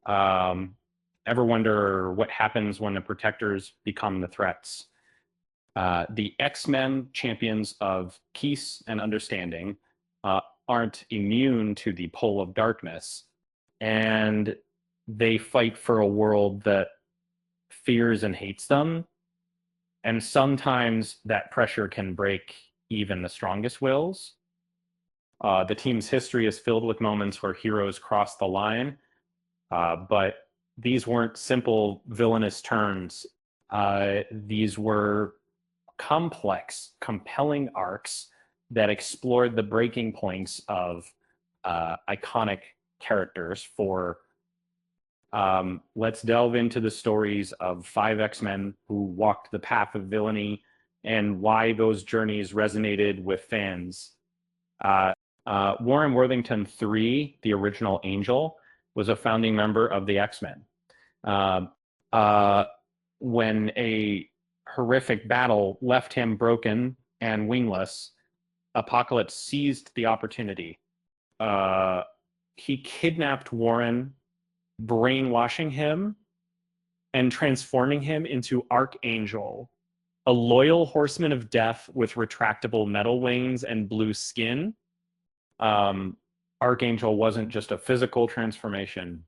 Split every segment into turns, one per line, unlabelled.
Um, Ever wonder what happens when the protectors become the threats? The X-Men, champions of peace and understanding, uh, aren't immune to the pull of darkness, and they fight for a world that fears and hates them. And sometimes that pressure can break even the strongest wills. The team's history is filled with moments where heroes cross the line, but these weren't simple villainous turns. These were complex, compelling arcs that explored the breaking points of iconic characters. Let's delve into the stories of five X-Men who walked the path of villainy and why those journeys resonated with fans. Uh, Warren Worthington III, the original Angel, was a founding member of the X-Men. Uh, uh, when a horrific battle left him broken and wingless, Apocalypse seized the opportunity. Uh, he kidnapped Warren, brainwashing him and transforming him into Archangel, a loyal horseman of death with retractable metal wings and blue skin. Um, Archangel wasn't just a physical transformation.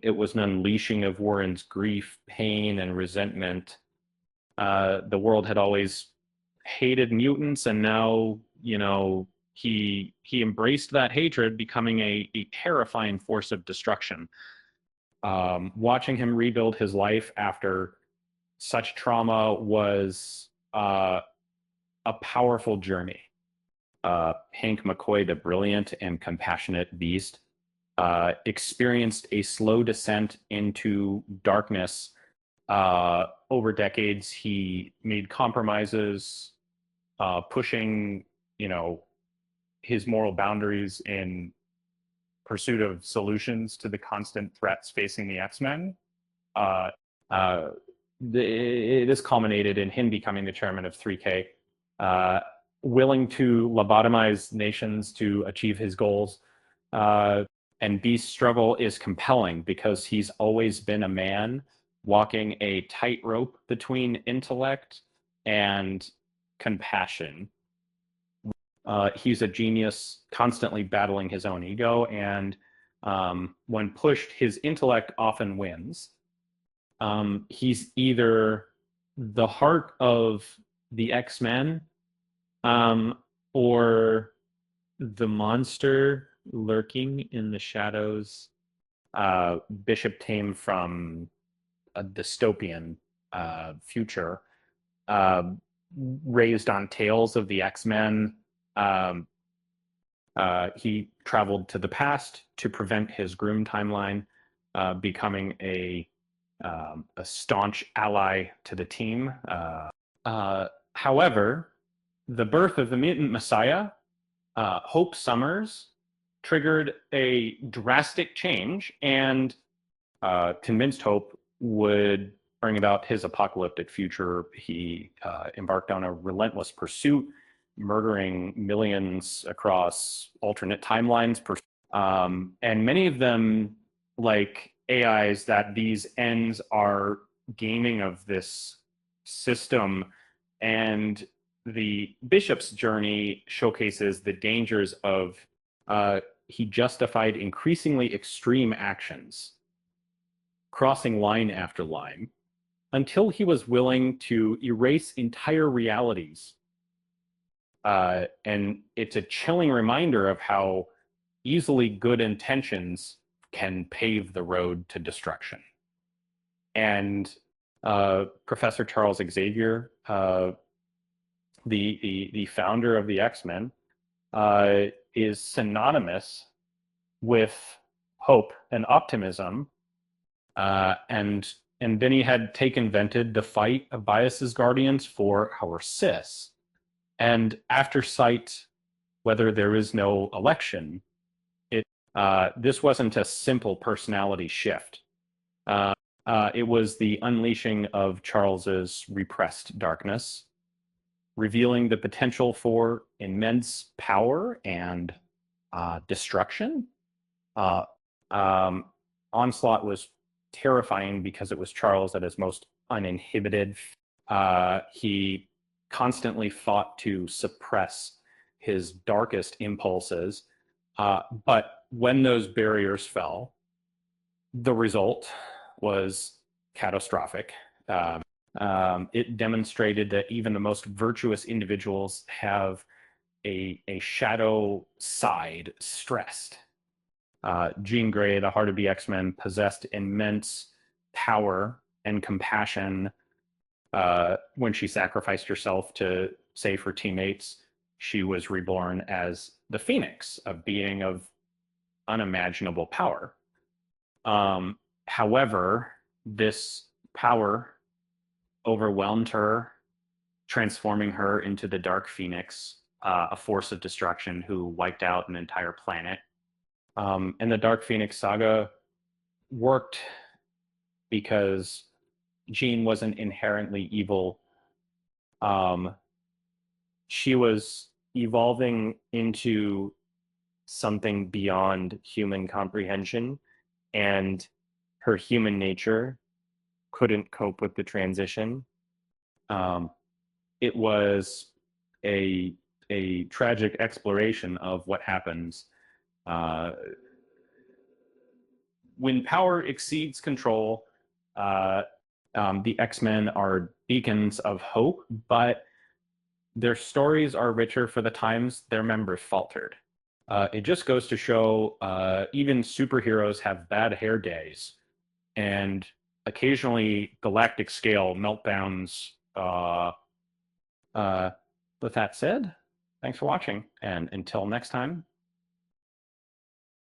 It was an unleashing of Warren's grief, pain, and resentment. The world had always hated mutants, and now, he embraced that hatred, becoming a terrifying force of destruction. Watching him rebuild his life after such trauma was a powerful journey. Hank McCoy, the brilliant and compassionate beast, experienced a slow descent into darkness. Over decades, he made compromises, pushing, his moral boundaries in pursuit of solutions to the constant threats facing the X-Men. Uh, uh, this culminated in him becoming the chairman of 3K, uh, willing to lobotomize nations to achieve his goals. And Beast's struggle is compelling because he's always been a man walking a tightrope between intellect and compassion. He's a genius, constantly battling his own ego, and when pushed, his intellect often wins. He's either the heart of the X-Men, or the monster lurking in the shadows. Bishop Tame from a dystopian future, uh, raised on tales of the X-Men. Um, he traveled to the past to prevent his Groom timeline, becoming a staunch ally to the team. However, the birth of the Mutant Messiah, Hope Summers, triggered a drastic change and convinced Hope would bring about his apocalyptic future. He embarked on a relentless pursuit, murdering millions across alternate timelines. And many of them, like AIs, that these ends are gaming of this system. And the Bishop's journey showcases the dangers of he justified increasingly extreme actions, crossing line after line, until he was willing to erase entire realities. And it's a chilling reminder of how easily good intentions can pave the road to destruction. And Professor Charles Xavier, the founder of the X-Men, is synonymous with hope and optimism. And then he had invented the fight of Bias's Guardians for our cis. And after Sight, whether there is no election, this wasn't a simple personality shift. It was the unleashing of Charles's repressed darkness, revealing the potential for immense power and destruction. Uh, um, Onslaught was terrifying because it was Charles at his most uninhibited. He constantly fought to suppress his darkest impulses. But when those barriers fell, the result was catastrophic. It demonstrated that even the most virtuous individuals have a shadow side stressed. Jean Grey, the heart of the X-Men, possessed immense power and compassion. When she sacrificed herself to save her teammates, she was reborn as the Phoenix, a being of unimaginable power. However, this power overwhelmed her, transforming her into the Dark Phoenix, a force of destruction who wiped out an entire planet. And the Dark Phoenix saga worked because Jean wasn't inherently evil. She was evolving into something beyond human comprehension, and her human nature couldn't cope with the transition. It was a tragic exploration of what happens when power exceeds control. The X-Men are beacons of hope, but their stories are richer for the times their members faltered. It just goes to show even superheroes have bad hair days, and occasionally galactic scale meltdowns. With that said, thanks for watching, and until next time,